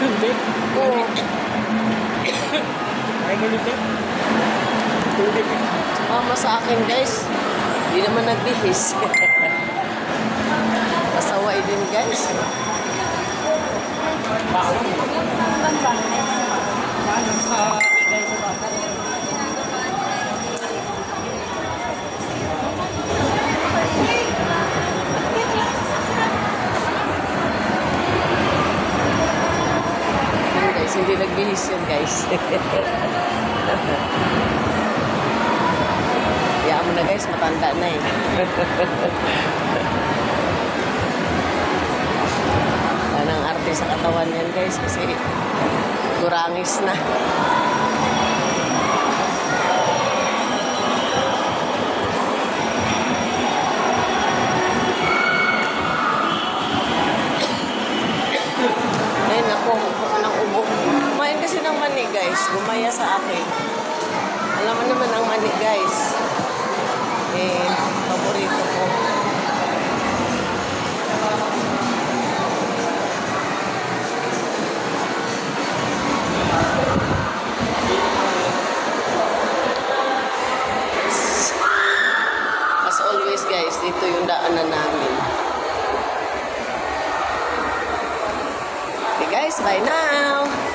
Hindi. Oo. Ay, ganito. Tubig. Mama sa akin guys. Hindi naman nagbihis. Pasaway din guys. Yun guys, hindi nagbihis yun guys. Kaya mo na guys, matanda na eh. Wala nang arte sa katawan yan guys kasi kurangis na. Ayun ako, ako ng ubo. Kumain kasi ng mani guys, gumaya sa akin. Alam mo naman ang mani guys. Eh, paborito ko. As always guys, dito yung daanan namin. Okay guys, bye now!